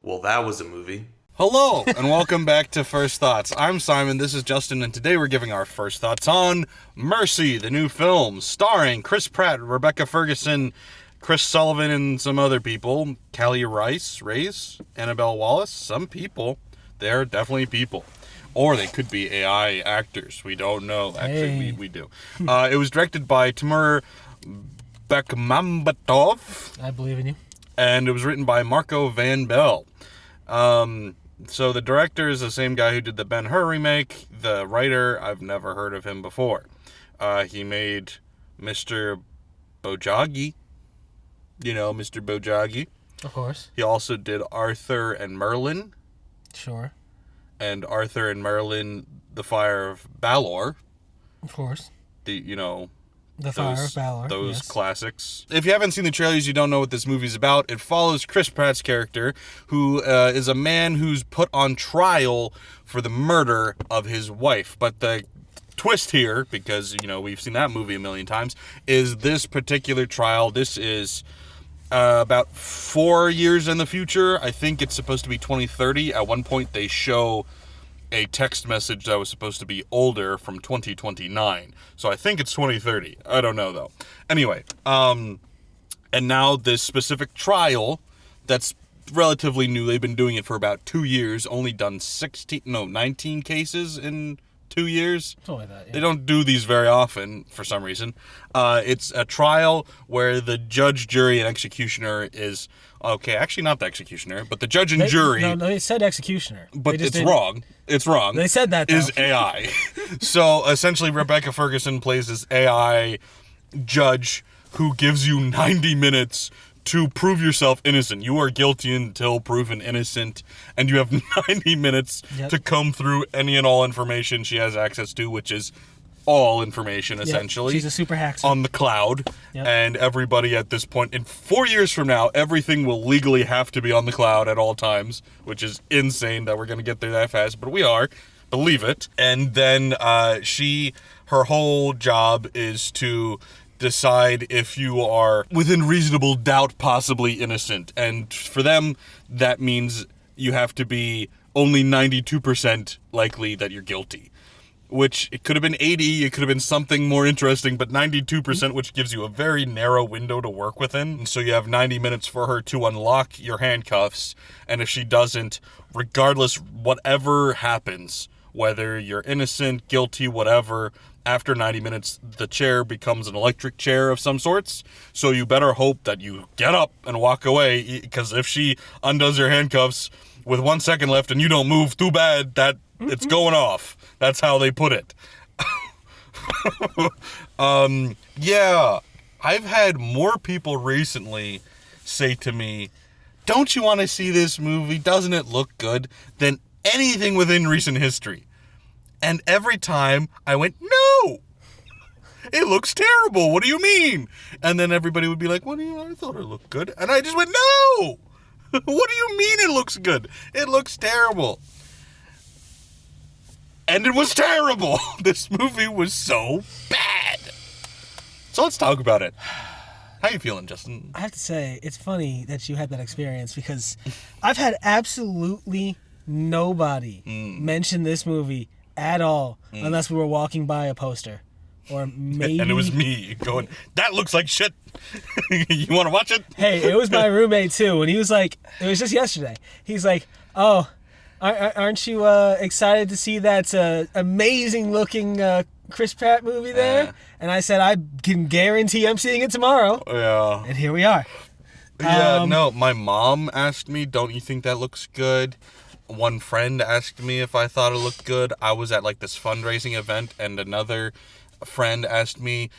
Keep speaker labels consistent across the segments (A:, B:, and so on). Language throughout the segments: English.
A: Well, that was a movie.
B: Hello, and welcome back to First Thoughts. I'm Simon, this is Justin, and today we're giving our first thoughts on Mercy, the new film, starring Chris Pratt, Rebecca Ferguson, Chris Sullivan, and some other people. Callie Rice, Annabelle Wallace, some people. They're definitely people. Or they could be AI actors. We don't know. Actually, we do. It was directed by Timur Bekmambetov.
C: I believe in you.
B: And it was written by Marco Van Bell. So the director is the same guy who did the Ben-Hur remake. The writer, I've never heard of him before. He made Mr. Bojagi. You know, Mr. Bojagi.
C: Of course.
B: He also did Arthur and Merlin.
C: Sure.
B: And Arthur and Merlin, The Fire of Balor.
C: Of course.
B: The
C: Fire of Balor.
B: Those
C: yes.
B: classics. If you haven't seen the trailers, you don't know what this movie's about. It follows Chris Pratt's character, who is a man who's put on trial for the murder of his wife. But the twist here, because, we've seen that movie a million times, is this particular trial. This is about 4 years in the future. I think it's supposed to be 2030. At one point, they show a text message that was supposed to be older from 2029. So I think it's 2030. I don't know, though. Anyway, and now this specific trial that's relatively new, they've been doing it for about 2 years, only done 19 cases in 2 years.
C: Something like that, yeah.
B: They don't do these very often, for some reason. It's a trial where the judge, jury, and executioner is... Okay, actually not the executioner, but the judge and jury...
C: No, they said executioner.
B: But it's wrong. It's wrong.
C: They said that, though.
B: Is AI. So, essentially, Rebecca Ferguson plays this AI judge who gives you 90 minutes to prove yourself innocent. You are guilty until proven innocent, and you have 90 minutes to comb through any and all information she has access to, which is all information, essentially.
C: She's a super hacker.
B: On the cloud.
C: Yep.
B: And everybody at this point, in 4 years from now, everything will legally have to be on the cloud at all times, which is insane that we're going to get there that fast, but we are. Believe it. And then her whole job is to decide if you are within reasonable doubt possibly innocent. And for them, that means you have to be only 92% likely that you're guilty. Which, it could have been 80, it could have been something more interesting, but 92%, which gives you a very narrow window to work within. And so you have 90 minutes for her to unlock your handcuffs, and if she doesn't, regardless, whatever happens, whether you're innocent, guilty, whatever, after 90 minutes, the chair becomes an electric chair of some sorts. So you better hope that you get up and walk away, because if she undoes your handcuffs with 1 second left and you don't move, too bad, that it's going off. That's how they put it. Yeah, I've had more people recently say to me, don't you want to see this movie? Doesn't it look good? Than anything within recent history. And every time I went, no, it looks terrible. What do you mean? And then everybody would be like, I thought it looked good. And I just went, no, what do you mean it looks good? It looks terrible. And it was terrible. This movie was so bad. So let's talk about it. How you feeling, Justin?
C: I have to say, it's funny that you had that experience because I've had absolutely nobody mention this movie at all unless we were walking by a poster. Or maybe...
B: And it was me going, that looks like shit. You want to watch it?
C: Hey, it was my roommate too. And he was like, it was just yesterday. He's like, oh... Aren't you excited to see that amazing-looking Chris Pratt movie there? And I said, I can guarantee I'm seeing it tomorrow.
B: Yeah.
C: And here we are.
B: Yeah, no, my mom asked me, don't you think that looks good? One friend asked me if I thought it looked good. I was at, this fundraising event, and another friend asked me,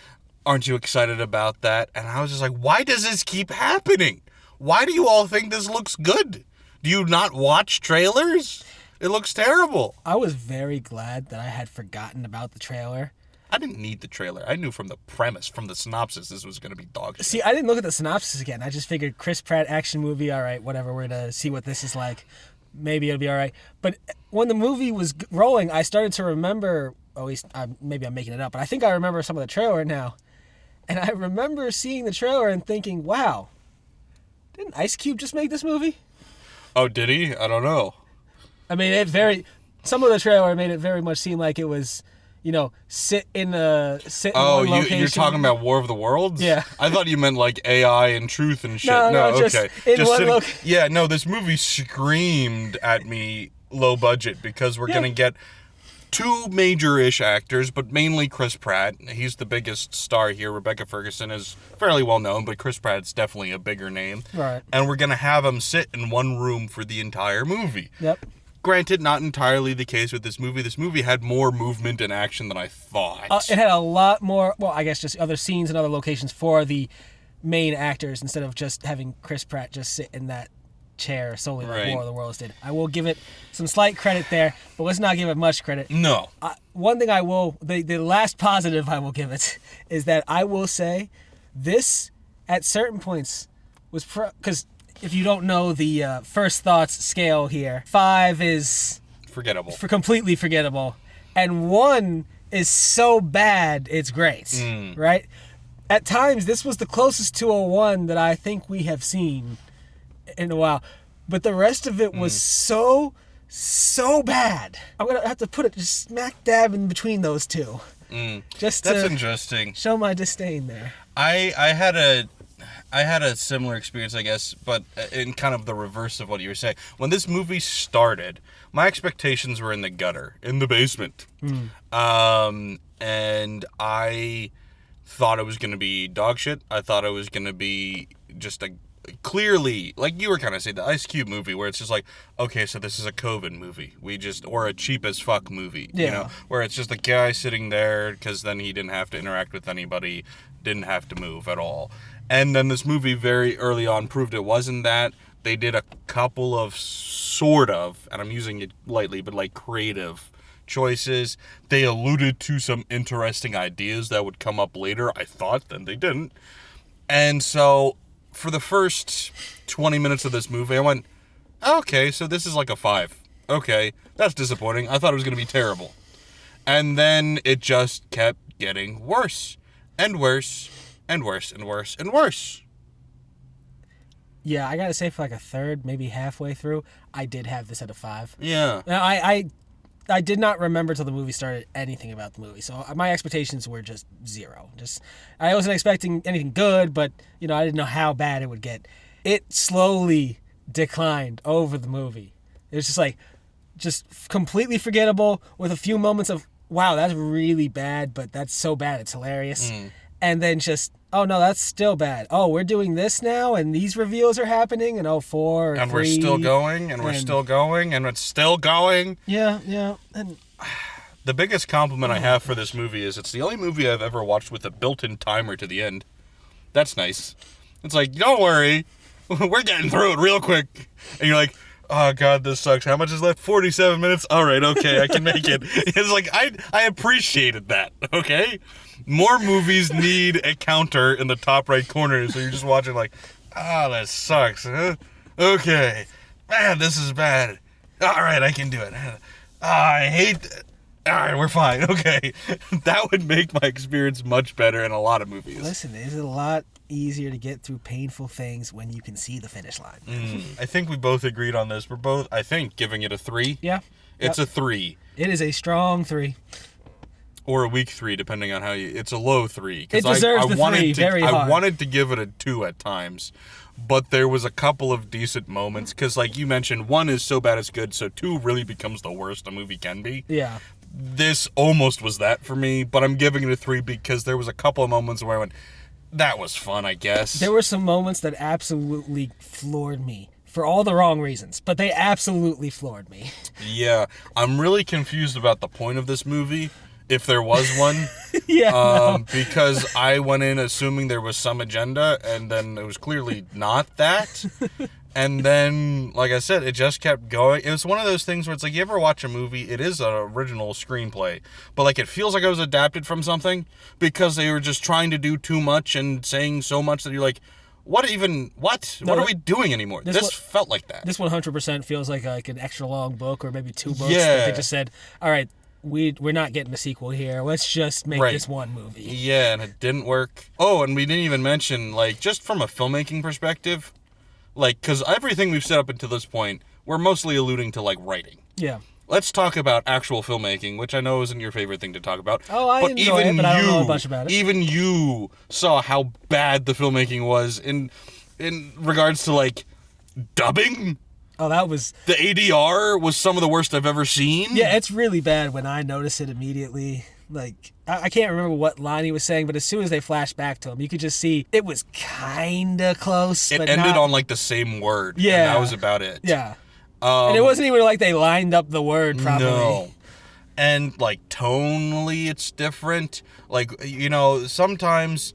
B: aren't you excited about that? And I was just like, why does this keep happening? Why do you all think this looks good? Do you not watch trailers? It looks terrible.
C: I was very glad that I had forgotten about the trailer.
B: I didn't need the trailer. I knew from the premise, from the synopsis, this was going to be dog shit.
C: See, I didn't look at the synopsis again. I just figured Chris Pratt action movie, all right, whatever. We're going to see what this is like. Maybe it'll be all right. But when the movie was rolling, I started to remember, at least maybe I'm making it up, but I think I remember some of the trailer now. And I remember seeing the trailer and thinking, wow, didn't Ice Cube just make this movie?
B: Oh, did he? I don't know.
C: I mean, some of the trailer made it very much seem like it was, sit in one location.
B: You're talking about War of the Worlds?
C: Yeah.
B: I thought you meant like AI and truth and shit.
C: No, just
B: okay.
C: in one
B: sitting,
C: location.
B: Yeah, no, this movie screamed at me low budget because we're going to get two major-ish actors, but mainly Chris Pratt. He's the biggest star here. Rebecca Ferguson is fairly well known, but Chris Pratt's definitely a bigger name.
C: Right.
B: And we're going to have them sit in one room for the entire movie.
C: Yep.
B: Granted, not entirely the case with this movie. This movie had more movement and action than I thought.
C: It had a lot more, well, I guess just other scenes and other locations for the main actors instead of just having Chris Pratt just sit in that chair solely like
B: Right.
C: War of the Worlds did. I will give it some slight credit there, but let's not give it much credit.
B: No.
C: One thing the last positive I will give it is that I will say this at certain points was because if you don't know the first thoughts scale here, 5 is
B: Forgettable.
C: completely forgettable, and 1 is so bad it's great, right? At times, this was the closest to a 1 that I think we have seen in a while, but the rest of it was so bad. I'm gonna have to put it just smack dab in between those two, just
B: That's
C: to
B: interesting.
C: show my disdain there.
B: I had a similar experience, I guess, but in kind of the reverse of what you were saying. When this movie started, my expectations were in the gutter, in the basement. And I thought it was going to be dog shit. I thought it was going to be just clearly, like you were kind of saying, the Ice Cube movie, where it's just like, okay, so this is a COVID movie. Or a cheap as fuck movie,
C: Yeah.
B: where it's just a guy sitting there because then he didn't have to interact with anybody, didn't have to move at all. And then this movie very early on proved it wasn't that. They did a couple of sort of, and I'm using it lightly, but like creative choices. They alluded to some interesting ideas that would come up later, I thought, then they didn't. And so for the first 20 minutes of this movie, I went, okay, so this is like a 5. Okay, that's disappointing. I thought it was going to be terrible. And then it just kept getting worse and worse and worse and worse and worse.
C: Yeah, I gotta say, for like a third, maybe halfway through, I did have this at a 5.
B: Yeah.
C: Now, I did not remember till the movie started anything about the movie, so my expectations were just 0. I wasn't expecting anything good, but I didn't know how bad it would get. It slowly declined over the movie. It was just completely forgettable with a few moments of, wow, that's really bad, but that's so bad it's hilarious. And then just, oh no, that's still bad. Oh, we're doing this now, and these reveals are happening, and 4
B: And
C: 3.
B: we're still going, and we're still going, and it's still going.
C: Yeah. And
B: The biggest compliment I have for this movie is it's the only movie I've ever watched with a built-in timer to the end. That's nice. It's like, don't worry, we're getting through it real quick. And you're like, oh god, this sucks. How much is left? 47 minutes? All right, okay, I can make it. It's like, I appreciated that, okay? More movies need a counter in the top right corner, so you're just watching like, that sucks. Huh? Okay. Man, this is bad. All right, I can do it. I hate it. All right, we're fine. Okay. That would make my experience much better in a lot of movies.
C: listen, it's a lot easier to get through painful things when you can see the finish line.
B: I think we both agreed on this. We're both, I think, giving it a 3.
C: Yeah.
B: It's a 3.
C: It is a strong 3.
B: Or a weak 3, depending on how you... It's a low 3.
C: It deserves the 3 very hard.
B: I wanted to give it a 2 at times, but there was a couple of decent moments, because like you mentioned, 1 is so bad it's good, so 2 really becomes the worst a movie can be.
C: Yeah.
B: This almost was that for me, but I'm giving it a 3 because there was a couple of moments where I went, that was fun, I guess.
C: There were some moments that absolutely floored me. For all the wrong reasons, but they absolutely floored me.
B: Yeah, I'm really confused about the point of this movie, if there was one.
C: Yeah.
B: Because I went in assuming there was some agenda, and then it was clearly not that. And then, like I said, it just kept going. It was one of those things where it's like, you ever watch a movie, it is an original screenplay, but like it feels like it was adapted from something, because they were just trying to do too much and saying so much that you're like, what are we doing anymore? This felt like that.
C: This 100% feels like an extra long book, or maybe 2 books.
B: Yeah.
C: That they just said, all right, we're not getting a sequel here. Let's just make this one movie.
B: Yeah, and it didn't work. Oh, and we didn't even mention, like, just from a filmmaking perspective, like, because everything we've set up until this point, we're mostly alluding to, like, writing.
C: Yeah.
B: Let's talk about actual filmmaking, which I know isn't your favorite thing to talk about.
C: Oh, I enjoy it, but I don't know much about it.
B: Even you saw how bad the filmmaking was in regards to, like, dubbing.
C: Oh, that was...
B: The ADR was some of the worst I've ever seen.
C: Yeah, it's really bad when I notice it immediately. Like, I can't remember what line he was saying, but as soon as they flashed back to him, you could just see it was kind of close.
B: It
C: but
B: ended
C: not...
B: on, like, the same word.
C: Yeah.
B: And that was about it.
C: Yeah. And it wasn't even like they lined up the word properly.
B: No. And, like, tonally, it's different. Like, you know, sometimes,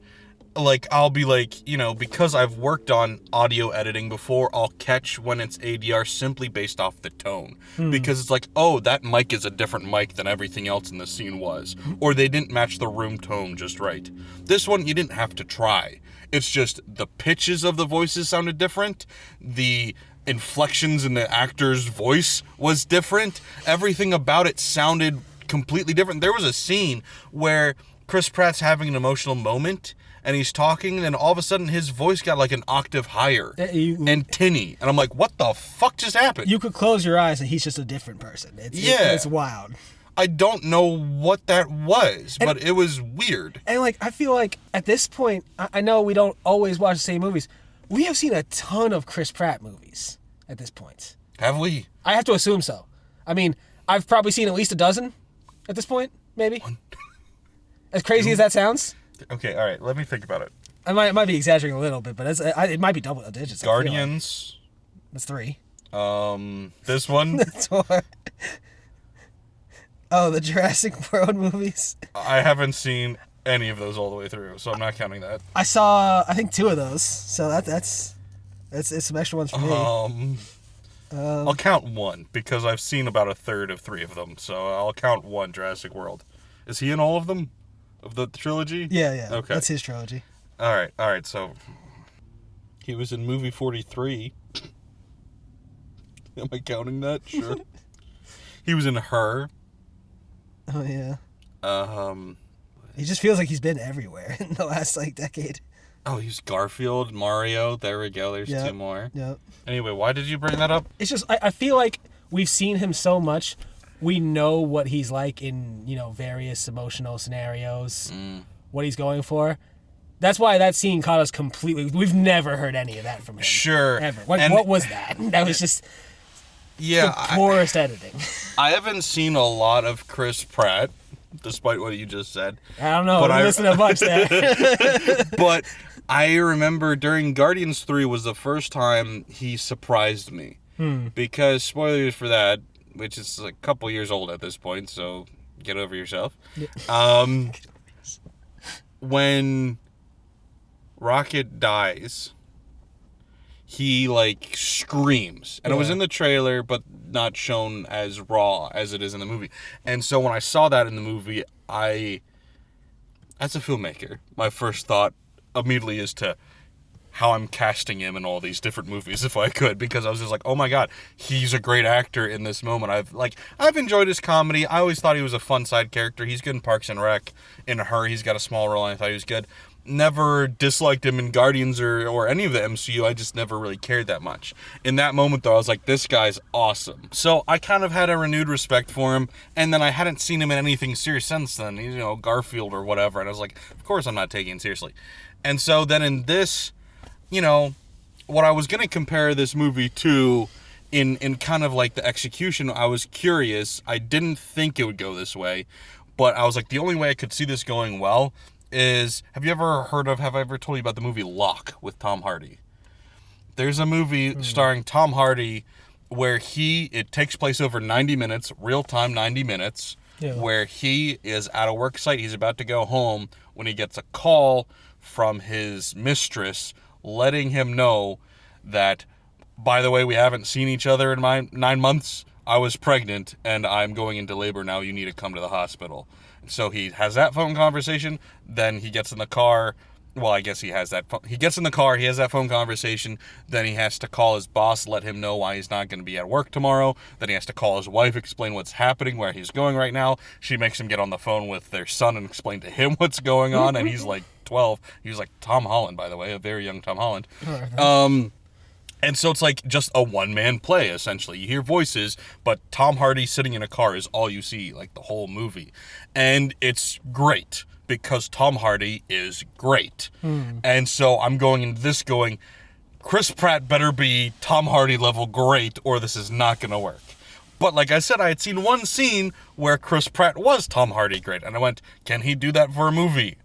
B: like, I'll be like, you know, because I've worked on audio editing before, I'll catch when it's ADR simply based off the tone. Because it's like, oh, that mic is a different mic than everything else in the scene was. Or they didn't match the room tone just right. This one, you didn't have to try. It's just the pitches of the voices sounded different. The inflections in the actor's voice was different. Everything about it sounded completely different. There was a scene where Chris Pratt's having an emotional moment and he's talking, and all of a sudden his voice got like an octave higher and tinny. And I'm like, what the fuck just happened?
C: You could close your eyes and he's just a different person. It's wild.
B: I don't know what that was, but it was weird.
C: And like, I feel like at this point, I know we don't always watch the same movies. We have seen a ton of Chris Pratt movies at this point.
B: Have we?
C: I have to assume so. I mean, I've probably seen at least a dozen at this point, maybe. As crazy as that sounds.
B: Okay, all right. Let me think about it.
C: I might be exaggerating a little bit, but it might be double digits.
B: Guardians.
C: That's 3.
B: This one.
C: That's 4. Oh, the Jurassic World movies.
B: I haven't seen any of those all the way through, so I'm not counting that.
C: I saw, I think, 2 of those, so that's some extra ones for me.
B: I'll count 1 because I've seen about a third of 3 of them, so I'll count 1 Jurassic World. Is he in all of them? Of the trilogy?
C: Yeah.
B: Okay.
C: That's his trilogy.
B: All right, so he was in movie 43. Am I counting that? Sure. He was in Her.
C: Oh, yeah. He just feels like he's been everywhere in the last, decade.
B: Oh, he's Garfield, Mario. There we go. There's 2 more.
C: Yep.
B: Anyway, why did you bring that up?
C: It's just, I feel like we've seen him so much. We know what he's like in, various emotional scenarios, what he's going for. That's why that scene caught us completely. We've never heard any of that from him.
B: Sure.
C: Ever. What was that? That was just the poorest editing.
B: I haven't seen a lot of Chris Pratt, despite what you just said.
C: I don't know. I listened to much there.
B: But I remember during Guardians 3 was the first time he surprised me. Because, spoilers for that, which is a couple years old at this point, so get over yourself. Yeah. When Rocket dies, he screams, and it was in the trailer, but not shown as raw as it is in the movie. And so when I saw that in the movie, as a filmmaker, my first thought immediately is to how I'm casting him in all these different movies if I could, because I was just like, oh my god, he's a great actor in this moment. I've enjoyed his comedy. I always thought he was a fun side character. He's good in Parks and Rec. In Her, he's got a small role, and I thought he was good. Never disliked him in Guardians or any of the MCU. I just never really cared that much. In that moment, though, I was like, this guy's awesome. So I kind of had a renewed respect for him, and then I hadn't seen him in anything serious since then, Garfield or whatever, and I was like, of course I'm not taking it seriously. And so then in this, what I was going to compare this movie to in kind of the execution, I was curious. I didn't think it would go this way, but I was like, the only way I could see this going well is, have I ever told you about the movie Locke with Tom Hardy? There's a movie starring Tom Hardy where it takes place over 90 minutes, real-time 90 minutes, where he is at a work site. He's about to go home when he gets a call from his mistress letting him know that, by the way, we haven't seen each other in 9 months. I was pregnant and I'm going into labor now. You need to come to the hospital. So he has that phone conversation. Then he gets in the car. Well, I guess he has that. He gets in the car. He has that phone conversation. Then he has to call his boss, let him know why he's not going to be at work tomorrow. Then he has to call his wife, explain what's happening, where he's going right now. She makes him get on the phone with their son and explain to him what's going on. And he's 12. He's like Tom Holland, by the way, a very young Tom Holland. And so it's like just a one-man play, essentially. You hear voices, but Tom Hardy sitting in a car is all you see, like the whole movie. And it's great, because Tom Hardy is great. And so I'm going into this going, Chris Pratt better be Tom Hardy level great, or this is not going to work. But like I said, I had seen one scene where Chris Pratt was Tom Hardy great, and I went, can he do that for a movie?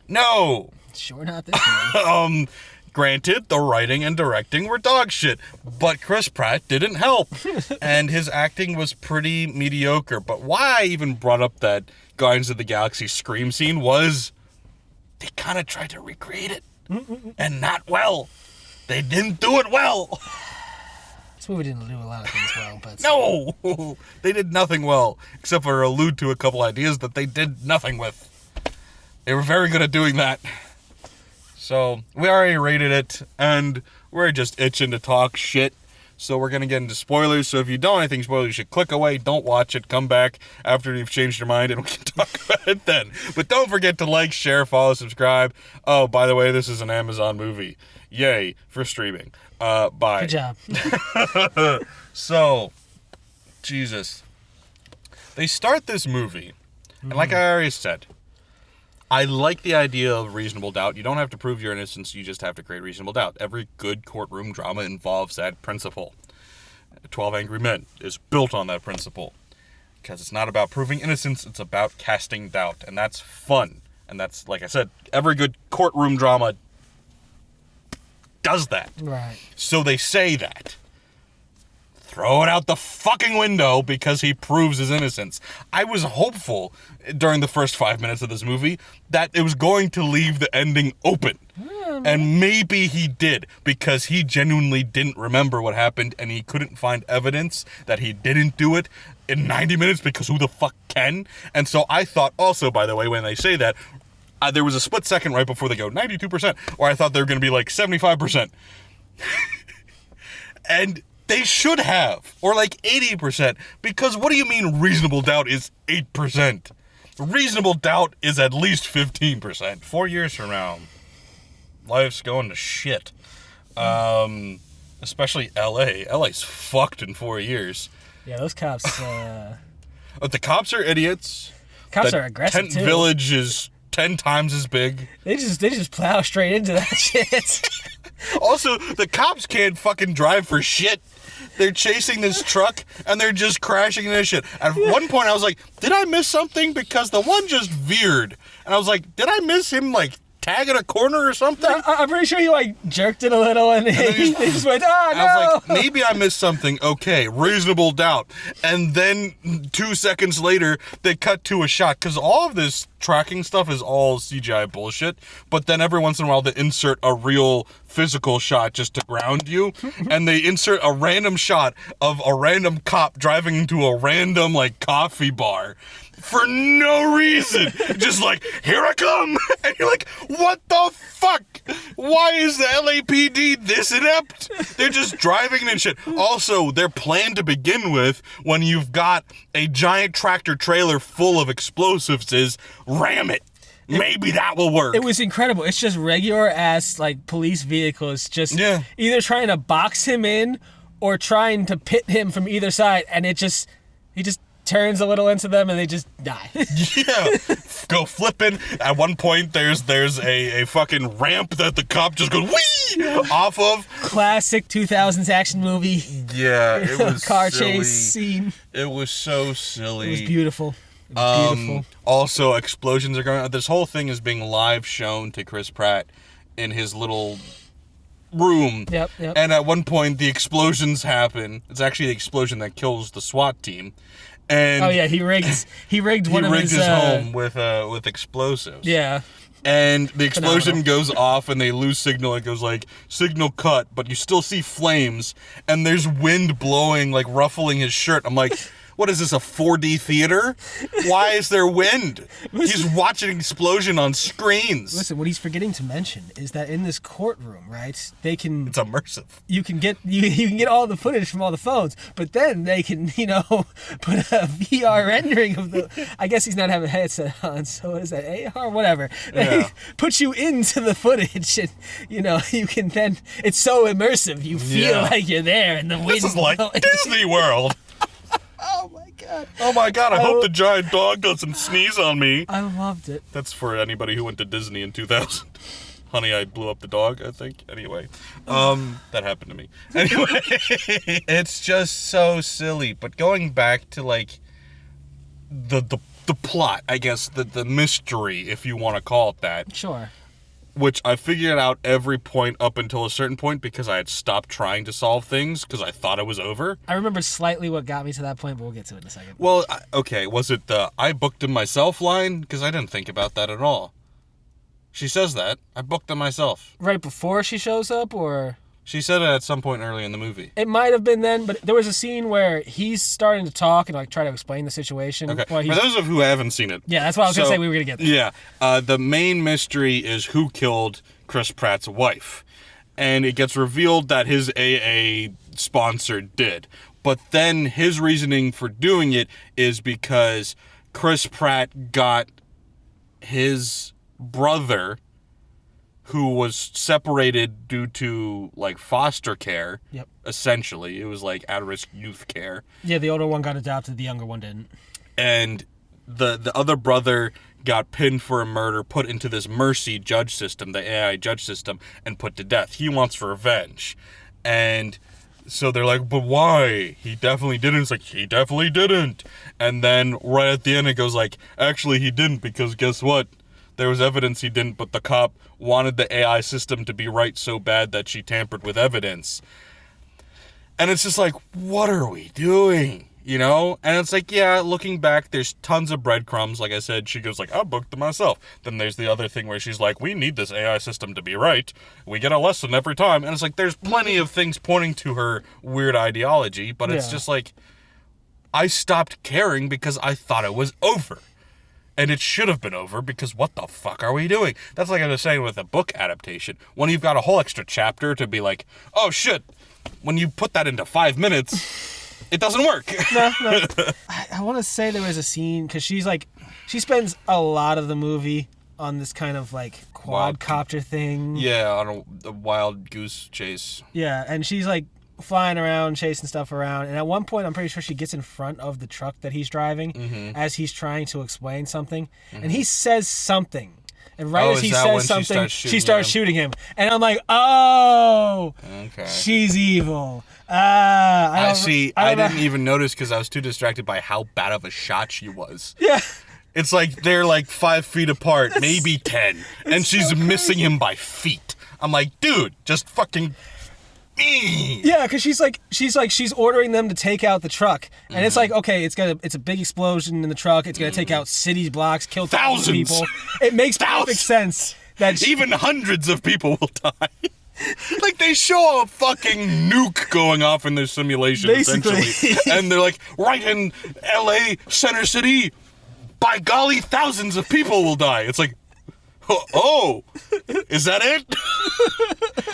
B: No!
C: Sure not this one.
B: Granted, the writing and directing were dog shit, but Chris Pratt didn't help, and his acting was pretty mediocre. But why I even brought up that Guardians of the Galaxy scream scene was they kind of tried to recreate it, and not well. They didn't do it well.
C: This movie didn't do a lot of things well, but...
B: No! They did nothing well, except for allude to a couple ideas that they did nothing with. They were very good at doing that. So, we already rated it, and we're just itching to talk shit. So we're going to get into spoilers. So if you don't want anything spoilers, you should click away, don't watch it, come back after you've changed your mind, and we can talk about it then. But don't forget to like, share, follow, subscribe. Oh, by the way, this is an Amazon movie. Yay for streaming. Bye.
C: Good job.
B: So, Jesus. They start this movie, and like I already said, I like the idea of reasonable doubt. You don't have to prove your innocence, you just have to create reasonable doubt. Every good courtroom drama involves that principle. 12 Angry Men is built on that principle. Because it's not about proving innocence, it's about casting doubt. And that's fun. And that's, like I said, every good courtroom drama does that.
C: Right.
B: So they say that. Throw it out the fucking window because he proves his innocence. I was hopeful during the first 5 minutes of this movie that it was going to leave the ending open. And maybe he did, because he genuinely didn't remember what happened and he couldn't find evidence that he didn't do it in 90 minutes, because who the fuck can? And so I thought also, by the way, when they say that, there was a split second right before they go 92%, or I thought they were going to be like 75%. And they should have, or like 80%, because what do you mean reasonable doubt is 8%? Reasonable doubt is at least 15%. 4 years from now, life's going to shit. Especially LA. LA's fucked in 4 years.
C: Yeah, those cops.
B: But the cops are idiots.
C: Cops
B: The
C: are aggressive
B: Tent
C: too.
B: Village is 10 times as big.
C: They just plow straight into that shit.
B: Also, the cops can't fucking drive for shit. They're chasing this truck, and they're just crashing into shit. At one point, I was like, did I miss something? Because the one just veered. And I was like, did I miss him, like, tagging a corner or something?
C: I'm pretty sure he, like, jerked it a little, and they just went, oh, no!
B: I was like, maybe I missed something. Okay, reasonable doubt. And then 2 seconds later, they cut to a shot. Because all of this tracking stuff is all CGI bullshit. But then every once in a while, they insert a real physical shot just to ground you. And they insert a random shot of a random cop driving into a random, like, coffee bar. For no reason. Just like, here I come. And you're like, what the fuck? Why is the LAPD this inept? They're just driving and shit. Also, their plan to begin with, when you've got a giant tractor trailer full of explosives, is ram it. Maybe that will work.
C: It was incredible. It's just regular ass, like, police vehicles just either trying to box him in or trying to pit him from either side, and he just turns a little into them and they just die.
B: Yeah, go flipping. At one point, there's a fucking ramp that the cop just goes whee off of.
C: Classic 2000s action movie.
B: Yeah, it was
C: car
B: silly.
C: chase scene.
B: It was so silly.
C: It was beautiful. It was beautiful.
B: Also, explosions are going on. This whole thing is being live shown to Chris Pratt in his little room.
C: Yep.
B: And at one point, the explosions happen. It's actually the explosion that kills the SWAT team. And
C: oh yeah, he rigged one of his
B: home with explosives.
C: Yeah.
B: And the explosion goes off and they lose signal. It goes like, signal cut, but you still see flames and there's wind blowing, like ruffling his shirt. I'm like, What is this, a 4D theater? Why is there wind? He's watching an explosion on screens.
C: Listen, what he's forgetting to mention is that in this courtroom, right, they can...
B: It's immersive.
C: You can get you can get all the footage from all the phones, but then they can, put a VR rendering of the... I guess he's not having a headset on, so what is that, AR? Whatever. They
B: Yeah.
C: put you into the footage, and, you can then... It's so immersive, you feel
B: Yeah.
C: like you're there, and the wind...
B: This is like Disney World.
C: Oh, my God.
B: Oh my god, I hope the giant dog doesn't sneeze on me.
C: I loved it.
B: That's for anybody who went to Disney in 2000. Honey, I blew up the dog, I think. Anyway, that happened to me. Anyway, it's just so silly. But going back to, like, the plot, I guess, the mystery, if you want to call it that,
C: Sure.
B: which I figured out every point up until a certain point because I had stopped trying to solve things because I thought it was over.
C: I remember slightly what got me to that point, but we'll get to it in a second.
B: Well, okay, was it the I booked him myself line? Because I didn't think about that at all. She says that. I booked him myself.
C: Right before she shows up, or...
B: She said it at some point early in the movie.
C: It might have been then, but there was a scene where he's starting to talk and, like, try to explain the situation.
B: Okay,
C: while
B: for
C: he's...
B: those of who haven't seen it.
C: Yeah, that's what I was going to
B: So,
C: say. We were going to get there.
B: Yeah, the main mystery is who killed Chris Pratt's wife. And it gets revealed that his AA sponsor did. But then his reasoning for doing it is because Chris Pratt got his brother, who was separated due to, like, foster care.
C: Yep.
B: Essentially. It was like at-risk youth care.
C: Yeah, the older one got adopted, the younger one didn't.
B: And the other brother got pinned for a murder, put into this mercy judge system, the AI judge system, and put to death. He wants revenge. And so they're like, but why? He definitely didn't. It's like, he definitely didn't. And then right at the end it goes like, actually he didn't, because guess what? There was evidence he didn't, but the cop wanted the AI system to be right so bad that she tampered with evidence. And it's just like, what are we doing? And it's like, yeah, looking back, there's tons of breadcrumbs. Like I said, she goes like, I booked it myself. Then there's the other thing where she's like, we need this AI system to be right. We get a lesson every time. And it's like, there's plenty of things pointing to her weird ideology, but it's just like, I stopped caring because I thought it was over. And it should have been over, because what the fuck are we doing? That's like I was saying with a book adaptation. When you've got a whole extra chapter to be like, oh shit, when you put that into 5 minutes, it doesn't work.
C: No. I want to say there was a scene, because she spends a lot of the movie on this kind of, like, quadcopter thing.
B: Yeah, on a wild goose chase.
C: Yeah, and she's, like, flying around, chasing stuff around, and at one point I'm pretty sure she gets in front of the truck that he's driving as he's trying to explain something, and he says something, and right as he says something, she starts shooting him, and I'm like, oh,
B: okay,
C: she's evil. I
B: didn't even notice because I was too distracted by how bad of a shot she was.
C: Yeah.
B: It's like they're like 5 feet apart, maybe 10, and she's
C: so
B: missing him by feet. I'm like, dude, just fucking...
C: Yeah, because she's ordering them to take out the truck, and it's like, okay, it's a big explosion in the truck. It's gonna take out cities, blocks, kill thousands of people. It makes perfect sense that
B: even hundreds of people will die. Like, they show a fucking nuke going off in their simulation,
C: basically,
B: essentially, and they're like, right in L.A. Center City, by golly, thousands of people will die. It's like, oh, is that it?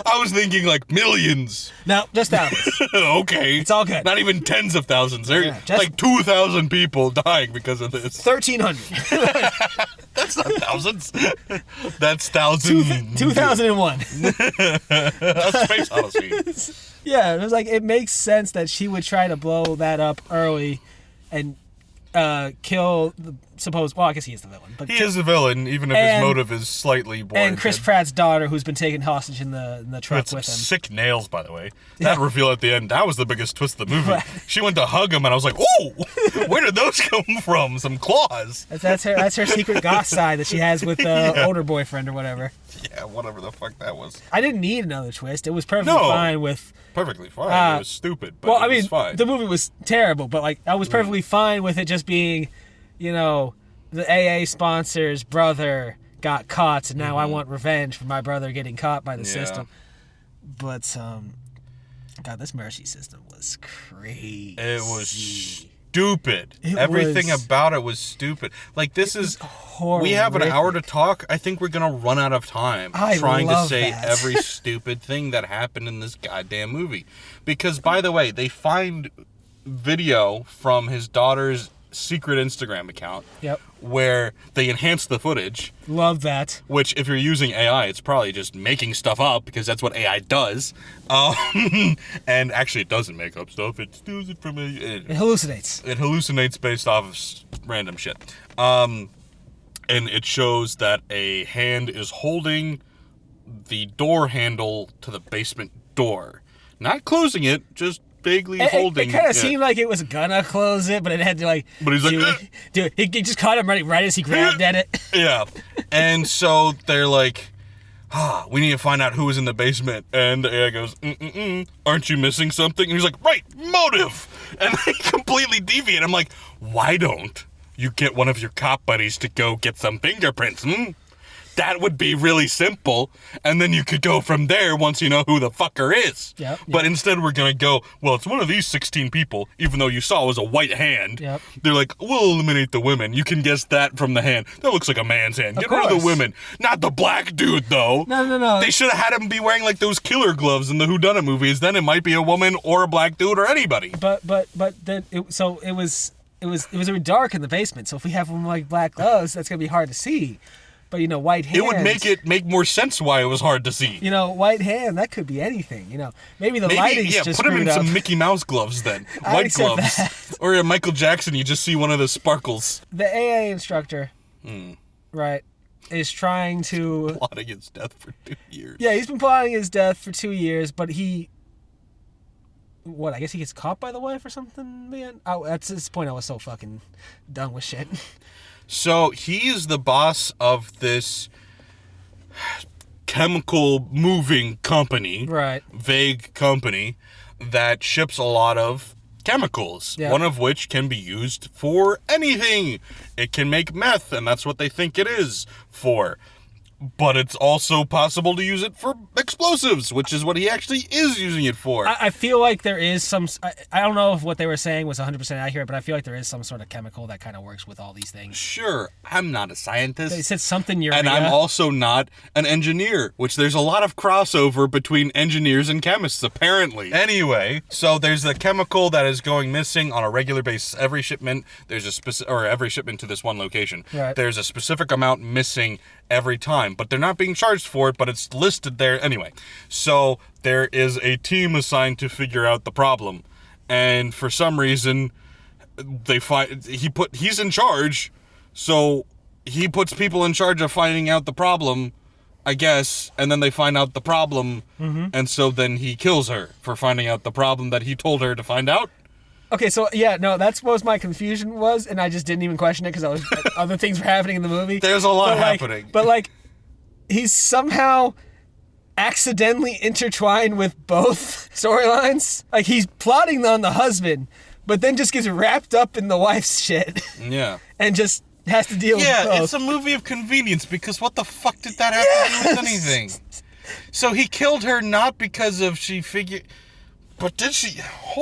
B: I was thinking like millions.
C: No, just thousands.
B: Okay.
C: It's all good.
B: Not even tens of thousands. There's
C: just
B: like 2,000 people dying because of this.
C: 1,300.
B: That's not thousands. That's thousands.
C: 2001.
B: Space Odyssey.
C: Yeah, it was like, it makes sense that she would try to blow that up early and kill the supposed... Well, I guess he is the villain. But
B: he is the villain, even if his motive is slightly warranted.
C: And Chris Pratt's daughter, who's been taken hostage in the truck with him.
B: Sick nails, by the way. That reveal at the end, that was the biggest twist of the movie. She went to hug him, and I was like, oh, where did those come from? Some claws.
C: That's her secret goth side that she has with the older boyfriend or whatever.
B: Yeah, whatever the fuck that was.
C: I didn't need another twist. It was perfectly fine with...
B: Perfectly fine. It was stupid, but
C: well,
B: it was fine.
C: The movie was terrible, but like I was perfectly fine with it just being, the AA sponsor's brother got caught, and now I want revenge for my brother getting caught by the system. But God, this mercy system was crazy.
B: It was stupid. Everything about it was stupid. Like, this is... We have an hour to talk. I think we're going to run out of time trying to say every stupid thing that happened in this goddamn movie. Because, by the way, they find video from his daughter's secret Instagram account.
C: Yep.
B: Where they enhance the footage.
C: Love that.
B: Which, if you're using AI, it's probably just making stuff up, because that's what AI does. And actually, it doesn't make up stuff. It steals it from
C: it hallucinates.
B: It hallucinates based off of random shit. And it shows that a hand is holding the door handle to the basement door. Not closing it, just vaguely holding
C: it. It kind of seemed like it was gonna close it, but it had to, like...
B: But he's like...
C: Dude, he just caught him right as he grabbed at it.
B: Yeah. And so they're like, we need to find out who was in the basement. And the AI goes, aren't you missing something? And he's like, right, motive! And they completely deviate. I'm like, why don't you get one of your cop buddies to go get some fingerprints? That would be really simple, and then you could go from there once you know who the fucker is.
C: Yep.
B: But instead we're going to go, well, it's one of these 16 people, even though you saw it was a white hand.
C: Yep.
B: They're like, we'll eliminate the women. You can guess that from the hand. That looks like a man's hand. Get rid of the women. Not the black dude, though.
C: No.
B: They should have had him be wearing, like, those killer gloves in the whodunit movies. Then it might be a woman or a black dude or anybody.
C: But then, it was dark in the basement, so if we have them like black gloves, that's going to be hard to see. But, white hands...
B: It would make more sense why it was hard to see.
C: White hand, that could be anything. Maybe the lighting's just
B: put him in
C: screwed up.
B: some Mickey Mouse gloves then. White gloves. That. Or a Michael Jackson, you just see one of the sparkles.
C: The AA instructor, right, is trying to...
B: Plotting his death for 2 years.
C: Yeah, he's been plotting his death for 2 years, but he... What, I guess he gets caught by the wife or something, man? Oh, at this point I was so fucking done with shit.
B: So he is the boss of this chemical moving company,
C: right?
B: Vague company that ships a lot of chemicals, one of which can be used for anything. It can make meth, and that's what they think it is for. But it's also possible to use it for explosives, which is what he actually is using it for.
C: I feel like there is some... I don't know if what they were saying was 100% accurate, but I feel like there is some sort of chemical that kind of works with all these things.
B: Sure. I'm not a scientist.
C: They said something urea.
B: And I'm also not an engineer, which there's a lot of crossover between engineers and chemists, apparently. Anyway, so there's a chemical that is going missing on a regular basis. Every shipment, every shipment to this one location.
C: Right.
B: There's a specific amount missing every time, but they're not being charged for it, but it's listed there anyway. So there is a team assigned to figure out the problem, and for some reason they find he's in charge, so he puts people in charge of finding out the problem, I guess, and then they find out the problem, and so then he kills her for finding out the problem that he told her to find out.
C: Okay, so that's what my confusion was, and I just didn't even question it because other things were happening in the movie.
B: There's a lot happening.
C: But he's somehow accidentally intertwined with both storylines. Like, he's plotting on the husband, but then just gets wrapped up in the wife's shit.
B: Yeah.
C: And just has to deal with both.
B: Yeah, it's a movie of convenience, because what the fuck did that have to do with anything? So he killed her not because of she figured... But did she...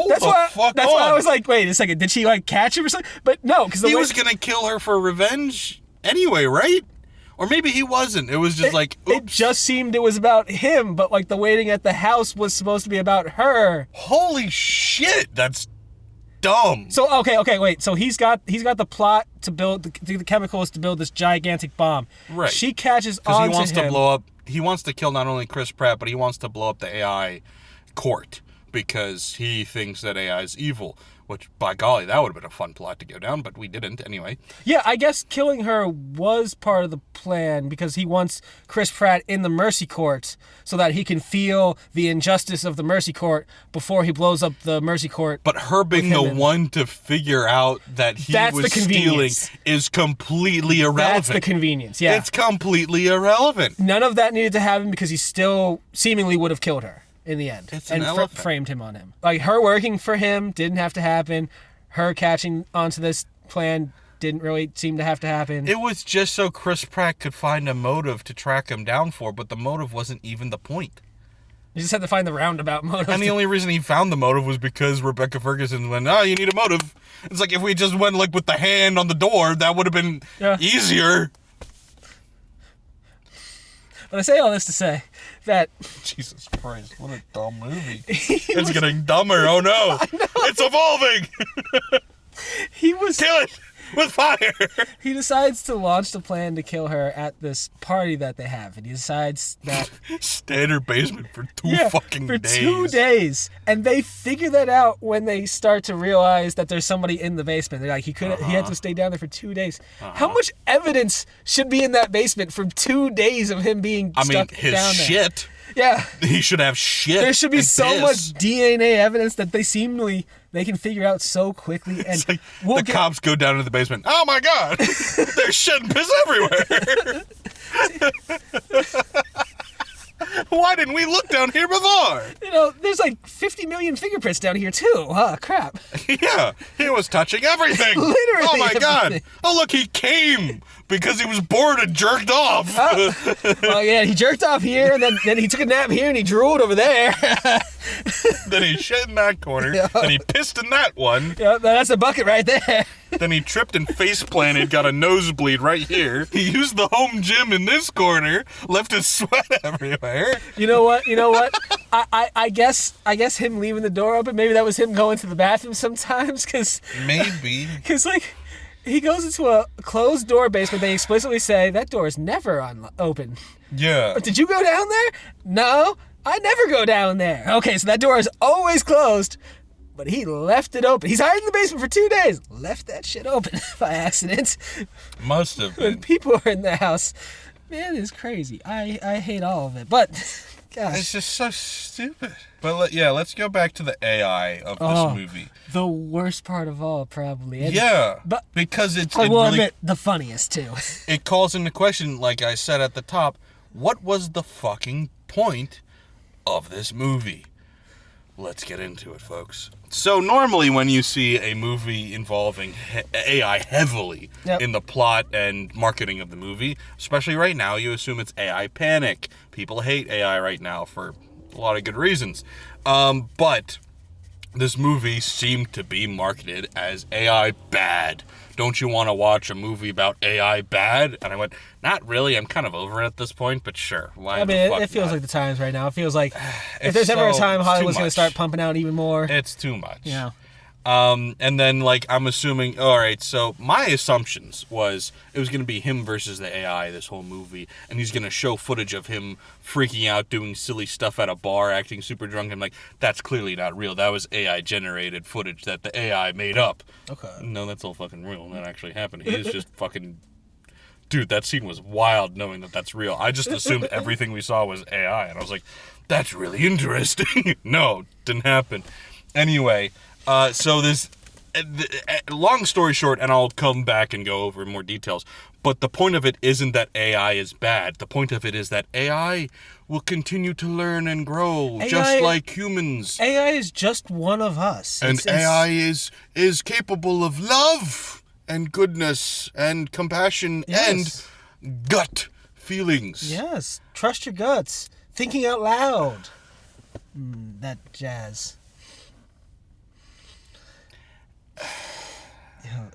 B: That's why
C: I was like, wait a second, did she, catch him or something? But no, because...
B: He was gonna kill her for revenge anyway, right? Or maybe he wasn't. It was just oops.
C: It just seemed it was about him, but, the waiting at the house was supposed to be about her.
B: Holy shit, that's dumb.
C: So, okay, wait. So he's got the plot to build... the chemicals to build this gigantic bomb.
B: Right.
C: She catches on to him.
B: Because he wants to blow up... He wants to kill not only Chris Pratt, but he wants to blow up the AI court. Because he thinks that AI is evil, which, by golly, that would have been a fun plot to go down, but we didn't anyway.
C: Yeah, I guess killing her was part of the plan because he wants Chris Pratt in the Mercy Court so that he can feel the injustice of the Mercy Court before he blows up the Mercy Court.
B: But her being the one to figure out that he was stealing is completely irrelevant.
C: That's the convenience, yeah.
B: It's completely irrelevant.
C: None of that needed to happen because he still seemingly would have killed her. In the end,
B: it's and
C: framed him on him. Her working for him didn't have to happen. Her catching onto this plan didn't really seem to have to happen.
B: It was just so Chris Pratt could find a motive to track him down for, but the motive wasn't even the point.
C: You just had to find the roundabout motive.
B: And the only reason he found the motive was because Rebecca Ferguson went, "Oh, you need a motive." It's like if we just went like with the hand on the door, that would have been easier.
C: But I say all this to say that
B: Jesus Christ, what a dumb movie. It's getting dumber. Oh no. It's evolving.
C: he was
B: Kill it with fire.
C: he decides to launch the plan to kill her at this party that they have, and he decides that
B: Stay in her basement for 2 fucking
C: for
B: days.
C: 2 days, and they figure that out when they start to realize that there's somebody in the basement. They're like, he had to stay down there for 2 days. How much evidence should be in that basement for 2 days of him being stuck
B: his
C: down there?
B: shit.
C: Yeah.
B: He should have shit.
C: There should be
B: and
C: so
B: piss.
C: much DNA evidence that they can figure out so quickly. And
B: It's like cops go down to the basement. Oh my god, there's shit and piss everywhere. Why didn't we look down here before?
C: There's like 50 million fingerprints down here too. Crap.
B: Yeah, he was touching everything.
C: Literally
B: Oh my god.
C: everything.
B: Oh look, he came because he was bored and jerked off.
C: Well, yeah, he jerked off here, and then he took a nap here, and he drooled over there.
B: Then he shit in that corner.
C: Yeah.
B: Then he pissed in that one.
C: Yeah, that's a bucket right there.
B: Then he tripped and face planted, got a nosebleed right here. He used the home gym in this corner, left his sweat everywhere.
C: You know what? I guess him leaving the door open, maybe that was him going to the bathroom sometimes, because
B: Maybe.
C: like he goes into a closed door basement. They explicitly say that door is never open.
B: Yeah.
C: Did you go down there? No, I never go down there. Okay, so that door is always closed, but he left it open. He's hiding in the basement for 2 days. Left that shit open by accident.
B: Must have
C: When
B: been.
C: people are in the house, man, it's crazy. I hate all of it, but gosh,
B: It's just so stupid. But let's go back to the AI of this movie.
C: the worst part of all, probably. And
B: Yeah,
C: but
B: because it
C: I will
B: really
C: admit, the funniest too.
B: it calls into question, like I said at the top, what was the fucking point of this movie? Let's get into it, folks. So normally when you see a movie involving AI heavily in the plot and marketing of the movie, especially right now, you assume it's AI panic. People hate AI right now for a lot of good reasons. But this movie seemed to be marketed as AI bad. Don't you want to watch a movie about AI bad? And I went, not really. I'm kind of over it at this point, but sure. Why
C: I
B: the
C: mean,
B: fuck
C: it feels
B: not?
C: like the times right now. It feels like if
B: It's
C: there's ever a
B: so-
C: time
B: it's too
C: Hollywood's going to
B: much.
C: start pumping out even more.
B: It's too much.
C: Yeah.
B: And then, like, I'm assuming, all right, so my assumptions was it was going to be him versus the AI this whole movie, and he's going to show footage of him freaking out, doing silly stuff at a bar, acting super drunk. I'm like, that's clearly not real. That was AI-generated footage that the AI made up.
C: Okay.
B: No, that's all fucking real. That actually happened. He is just fucking... Dude, that scene was wild knowing that that's real. I just assumed everything we saw was AI, and I was like, that's really interesting. No, didn't happen. Anyway... so this, long story short, and I'll come back and go over more details, but the point of it isn't that AI is bad. The point of it is that AI will continue to learn and grow, just like humans.
C: AI is just one of us.
B: And AI is capable of love and goodness and compassion and gut feelings.
C: Yes, trust your guts. Thinking out loud. That jazz.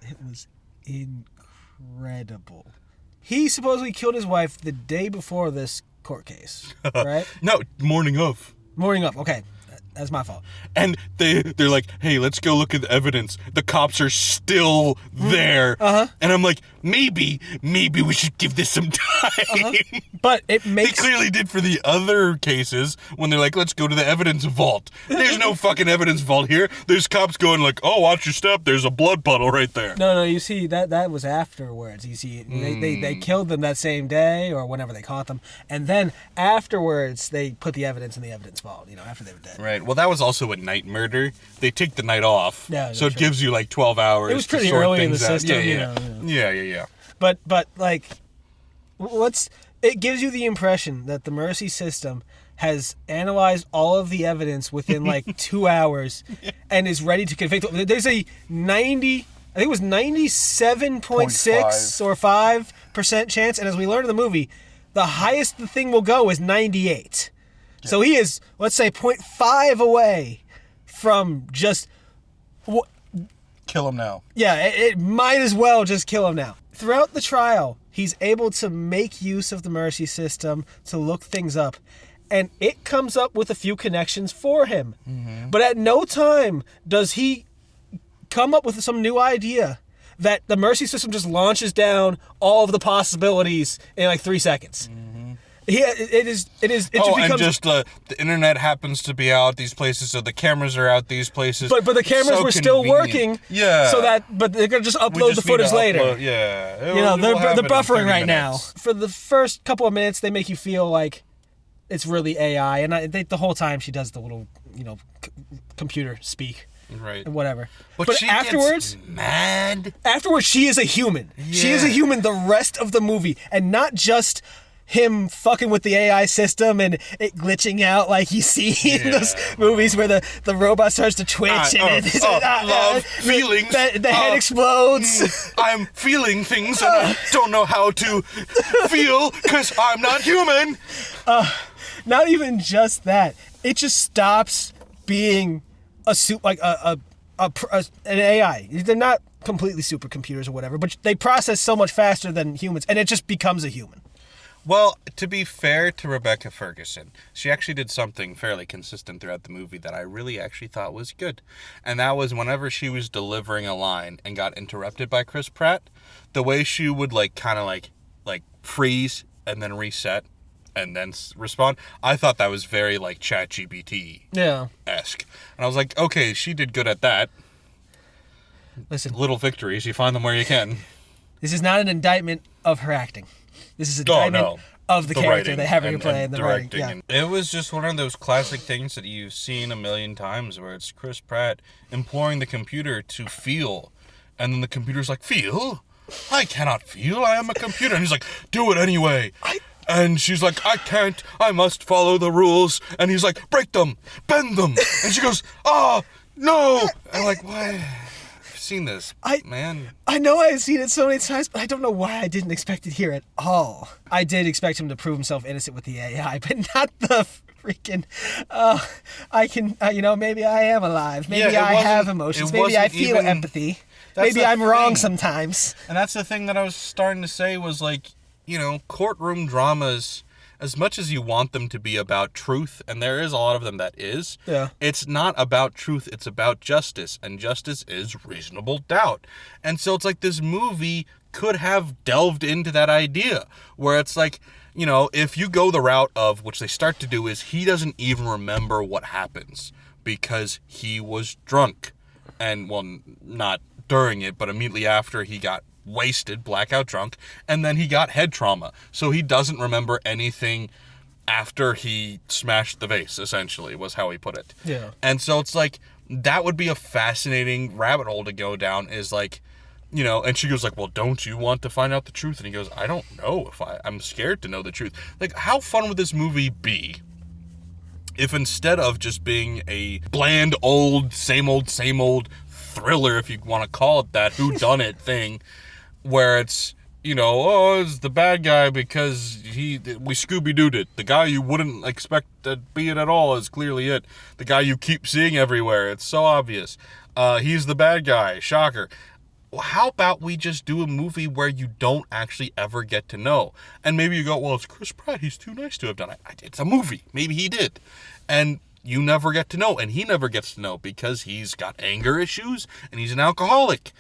C: It was incredible. He supposedly killed his wife the day before this court case, right?
B: No, morning of.
C: Morning up. Okay, that's my fault.
B: And they're like, hey, let's go look at the evidence. The cops are still there. And I'm like, maybe we should give this some time.
C: But it
B: They
C: makes
B: clearly did for the other cases when they're like, let's go to the evidence vault. There's no fucking evidence vault here. There's cops going like, oh, watch your step. There's a blood puddle right there.
C: No, you see that was afterwards. You see, they killed them that same day or whenever they caught them, and then afterwards they put the evidence in the evidence vault. After they were dead.
B: Right. Well, that was also a night murder. They take the night off,
C: Yeah,
B: so it
C: true.
B: gives you like 12 hours.
C: It was
B: to
C: pretty
B: sort
C: early in the
B: things out.
C: system,
B: Yeah.
C: But like, it gives you the impression that the Mercy system has analyzed all of the evidence within like 2 hours and is ready to convict. There's a 90, I think it was 97.6 or 5% chance, and as we learned in the movie, the highest the thing will go is 98. So he is, let's say, 0.5 away from just...
B: Kill him now.
C: Yeah, it might as well just kill him now. Throughout the trial, he's able to make use of the mercy system to look things up, and it comes up with a few connections for him. Mm-hmm. But at no time does he come up with some new idea that the mercy system just launches down all of the possibilities in like 3 seconds. Mm-hmm. It just becomes...
B: the internet happens to be out these places, so the cameras are out these places.
C: But the cameras were still working.
B: Yeah.
C: But they're gonna just upload the footage later.
B: Yeah.
C: They're buffering right now. For the first couple of minutes, they make you feel like it's really AI, and the whole time she does the little, computer speak.
B: Right.
C: And whatever.
B: But she
C: afterwards,
B: gets mad.
C: Afterwards, she is a human. Yeah. She is a human the rest of the movie, and not just him fucking with the AI system and it glitching out like you see in those movies where the robot starts to twitch
B: love feelings.
C: The head explodes.
B: I'm feeling things and I don't know how to feel because I'm not human.
C: Not even just that. It just stops being an AI. They're not completely supercomputers or whatever, but they process so much faster than humans, and it just becomes a human.
B: Well, to be fair to Rebecca Ferguson, she actually did something fairly consistent throughout the movie that I really actually thought was good. And that was whenever she was delivering a line and got interrupted by Chris Pratt, the way she would kind of freeze and then reset and then respond. I thought that was very ChatGPT-esque. And I was like, okay, she did good at that.
C: Listen.
B: Little victories, you find them where you can.
C: This is not an indictment of her acting. This is an indictment of the character they have her play and the writing. Yeah.
B: It was just one of those classic things that you've seen a million times where it's Chris Pratt imploring the computer to feel. And then the computer's like, feel? I cannot feel. I am a computer. And he's like, do it anyway. And she's like, I can't. I must follow the rules. And he's like, break them. Bend them. And she goes, oh, no. And I'm like, why? Seen this, man.
C: I know I've seen it so many times, but I don't know why I didn't expect it here at all. I did expect him to prove himself innocent with the AI, but not the freaking, maybe I am alive. Maybe I have emotions. Maybe I feel empathy. Maybe I'm wrong sometimes.
B: And that's the thing that I was starting to say was courtroom dramas, as much as you want them to be about truth, and there is a lot of them that is, it's not about truth, it's about justice, and justice is reasonable doubt. And so it's like this movie could have delved into that idea, where it's if you go the route of, which they start to do, is he doesn't even remember what happens, because he was drunk, and, not during it, but immediately after he got wasted, blackout drunk, and then he got head trauma. So he doesn't remember anything after he smashed the vase, essentially, was how he put it.
C: Yeah.
B: And so it's that would be a fascinating rabbit hole to go down, is and she goes well, don't you want to find out the truth? And he goes, I don't know if I'm scared to know the truth. How fun would this movie be if instead of just being a bland, same old thriller, if you want to call it that, whodunit thing, where it's, it's the bad guy because we Scooby-Dooed it. The guy you wouldn't expect to be it at all is clearly it. The guy you keep seeing everywhere. It's so obvious. He's the bad guy. Shocker. Well, how about we just do a movie where you don't actually ever get to know? And maybe you go, well, it's Chris Pratt. He's too nice to have done it. It's a movie. Maybe he did. And you never get to know, and he never gets to know because he's got anger issues and he's an alcoholic.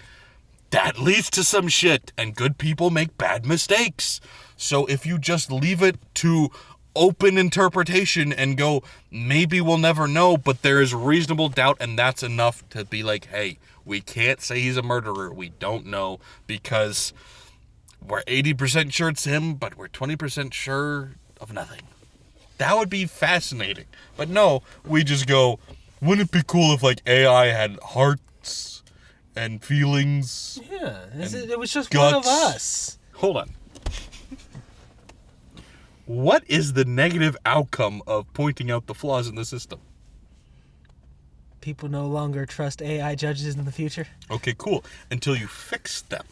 B: That leads to some shit, and good people make bad mistakes. So if you just leave it to open interpretation and go, maybe we'll never know, but there is reasonable doubt, and that's enough to be hey, we can't say he's a murderer. We don't know because we're 80% sure it's him, but we're 20% sure of nothing. That would be fascinating. But no, we just go, wouldn't it be cool if AI had hearts and feelings?
C: Yeah, it was just
B: guts?
C: One of us.
B: Hold on. What is the negative outcome of pointing out the flaws in the system?
C: People no longer trust AI judges in the future.
B: Okay, cool. Until you fix them.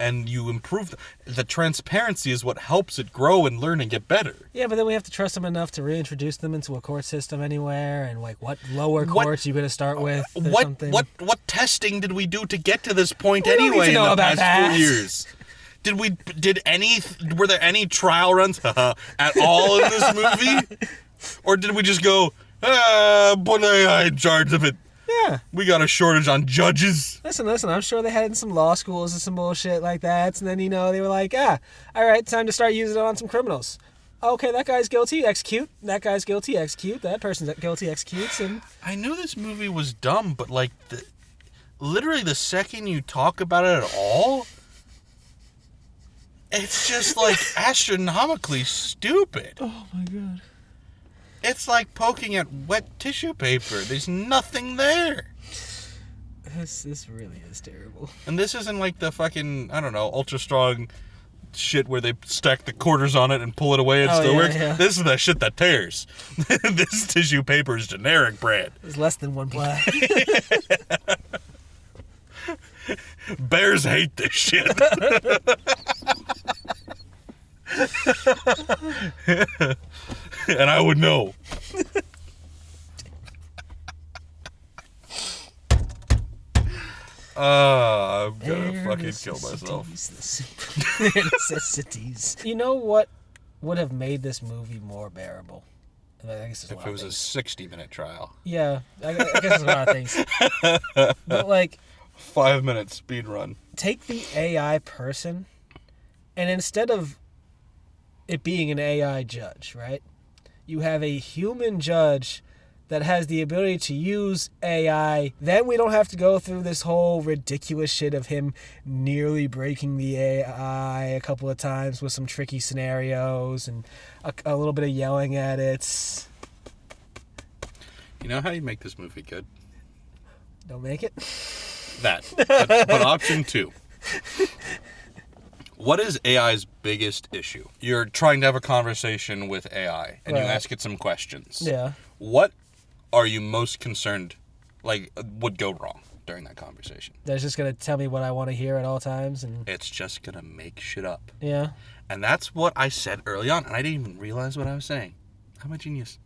B: and you improve. The transparency is what helps it grow and learn and get better.
C: Yeah, but then we have to trust them enough to reintroduce them into a court system anywhere, and like what lower courts you going to start with? Or something.
B: What testing did we do to get to this point
C: We don't need
B: anyway
C: to know
B: in the
C: about
B: past
C: that.
B: 4 years? Were there any trial runs at all in this movie? Or did we just go, put AI in charge of it?
C: Yeah.
B: We got a shortage on judges.
C: Listen, I'm sure they had in some law schools and some bullshit like that, and then, they were like, all right, time to start using it on some criminals. Okay, that guy's guilty, execute. That guy's guilty, execute. That person's guilty, executes, and...
B: I knew this movie was dumb, but, like, literally the second you talk about it at all, it's just, like, astronomically stupid.
C: Oh, my God.
B: It's like poking at wet tissue paper. There's nothing there.
C: This really is terrible.
B: And this isn't like the fucking, I don't know, ultra strong shit where they stack the quarters on it and pull it away and still works.
C: Yeah.
B: This is the shit that tears. This tissue paper is generic brand.
C: There's less than one ply.
B: Bears hate this shit. And I would know. I'm gonna fucking kill myself.
C: Bare necessities. You know what would have made this movie more bearable? I guess there's a lot
B: If it was
C: of
B: a
C: things.
B: 60-minute trial.
C: Yeah, I guess there's a lot of things. But, like,
B: 5-minute speed run.
C: take the AI person, and instead of it being an AI judge, right? You have a human judge that has the ability to use AI. Then we don't have to go through this whole ridiculous shit of him nearly breaking the AI a couple of times with some tricky scenarios and a little bit of yelling at it.
B: You know how you make this movie good?
C: Don't make it.
B: That. But option 2. What is AI's biggest issue? You're trying to have a conversation with AI, and you
C: Right.
B: ask it some questions.
C: Yeah.
B: What are you most concerned, would go wrong during that conversation?
C: That's just gonna tell me what I want to hear at all times, and
B: It's just gonna make shit up.
C: yeah.
B: And that's what I said early on, and I didn't even realize what I was saying. I'm a genius.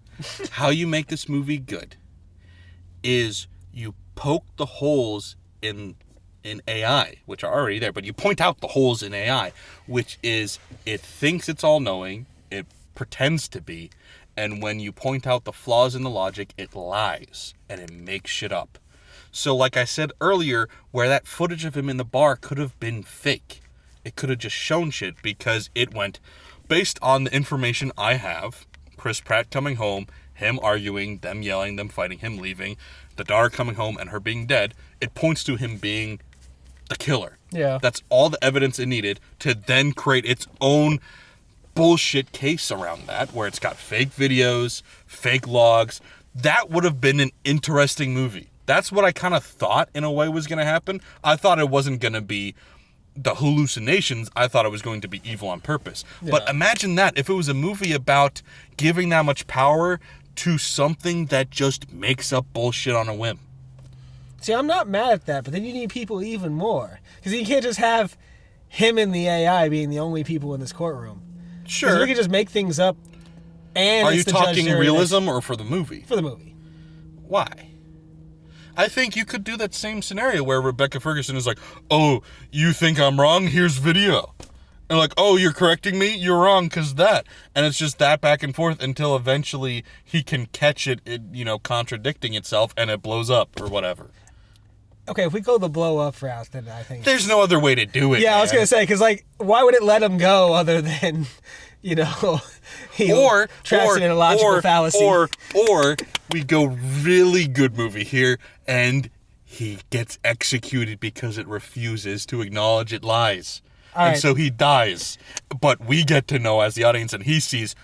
B: How you make this movie good is you poke the holes in AI, which are already there, but you point out the holes in AI, which is it thinks it's all-knowing, it pretends to be, and when you point out the flaws in the logic, it lies, and it makes shit up. So like I said earlier, where that footage of him in the bar could have been fake, it could have just shown shit because it went, based on the information I have, Chris Pratt coming home, him arguing, them yelling, them fighting, him leaving, the daughter coming home and her being dead, it points to him being the killer.
C: Yeah.
B: That's all the evidence it needed to then create its own bullshit case around that, where it's got fake videos, fake logs. That would have been an interesting movie. That's what I kind of thought in a way was going to happen. I thought it wasn't going to be the hallucinations. I thought it was going to be evil on purpose.
C: Yeah.
B: But imagine that if it was a movie about giving that much power to something that just makes up bullshit on a whim.
C: See, I'm not mad at that, but then you need people even more. Because you can't just have him and the AI being the only people in this courtroom. 'Cause
B: Sure.
C: we could just make things up. And
B: Are
C: it's
B: you
C: the judge,
B: talking
C: jury,
B: realism or for the movie?
C: for the movie?
B: Why? I think you could do that same scenario where Rebecca Ferguson is like, oh, you think I'm wrong? Here's video. And like, oh, you're correcting me? You're wrong because that. And it's just that back and forth until eventually he can catch it, contradicting itself and it blows up or whatever.
C: Okay, if we go the blow up route, then I think.
B: There's no other way to do it.
C: Yeah, I was
B: man.
C: gonna say, because why would it let him go other than, he
B: Or
C: traps it in a logical fallacy.
B: Or we go really good movie here and he gets executed because it refuses to acknowledge it lies.
C: All
B: and
C: right.
B: so he dies. But we get to know as the audience and he sees,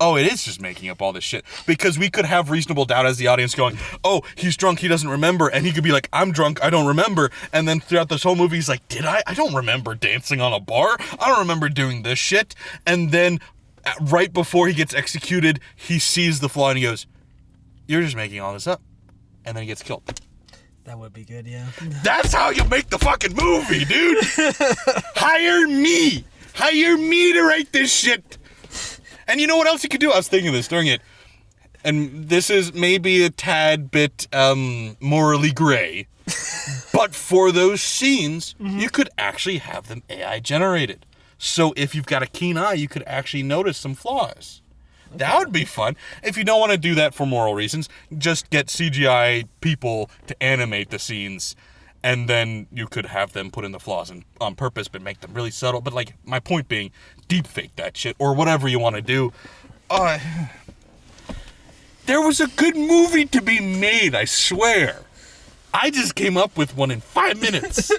B: oh, it is just making up all this shit. Because we could have reasonable doubt as the audience going, oh, he's drunk, he doesn't remember. And he could be like, I'm drunk, I don't remember. And then throughout this whole movie, he's like, did I? I don't remember dancing on a bar. I don't remember doing this shit. And then right before he gets executed, he sees the flaw and he goes, you're just making all this up. And then he gets killed.
C: That would be good, yeah.
B: That's how you make the fucking movie, dude. Hire me. Hire me to write this shit. And you know what else you could do? I was thinking of this during it. And this is maybe a tad bit morally gray. But for those scenes, you could actually have them AI generated. So if you've got a keen eye, you could actually notice some flaws. Okay. That would be fun. If you don't want to do that for moral reasons, just get CGI people to animate the scenes, and then you could have them put in the flaws on purpose, but make them really subtle. But like my point being, deep fake that shit or whatever you want to do. There was a good movie to be made, I swear. I just came up with one in 5 minutes.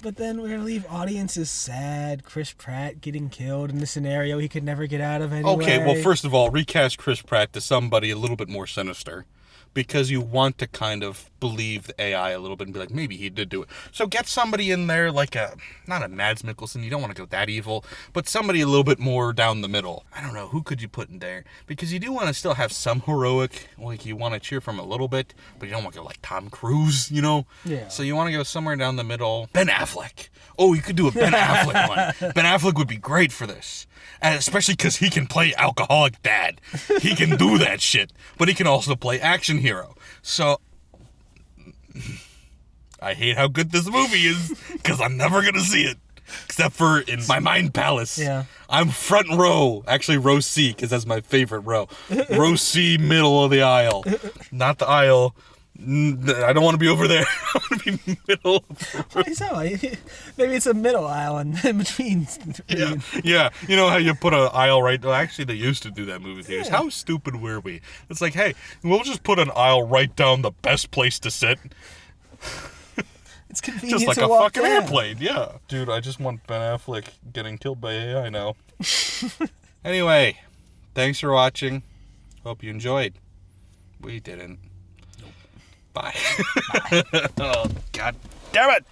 C: But then we're going to leave audiences sad. Chris Pratt getting killed in a scenario he could never get out of anyway.
B: Okay, well, first of all, recast Chris Pratt to somebody a little bit more sinister. Because you want to kind of believe the AI a little bit and be like, maybe he did do it. So get somebody in there like not a Mads Mikkelsen, you don't want to go that evil, but somebody a little bit more down the middle. I don't know, who could you put in there? Because you do want to still have some heroic, like you want to cheer from a little bit, but you don't want to go like Tom Cruise, you know?
C: Yeah.
B: So you want to go somewhere down the middle. Ben Affleck. Oh, you could do a Ben Affleck one. Ben Affleck would be great for this. And especially because he can play alcoholic dad. He can do that shit. But he can also play action hero. So, I hate how good this movie is, because I'm never going to see it. Except for in my mind palace.
C: Yeah.
B: I'm front row. Actually, row C, because that's my favorite row. Row C, middle of the aisle. Not the aisle. I don't want to be over there. I want to be middle.
C: Why so? Maybe it's a middle aisle in between.
B: Yeah. You know how you put an aisle right... Well, actually, they used to do that in movie theaters. Yeah. How stupid were we? It's like, hey, we'll just put an aisle right down the best place to sit.
C: It's convenient
B: just like
C: to
B: a
C: walk
B: fucking
C: down.
B: airplane, yeah. Dude, I just want Ben Affleck getting killed by AI now. Anyway, thanks for watching. Hope you enjoyed. We didn't. Bye.
C: Bye.
B: Oh, God damn it!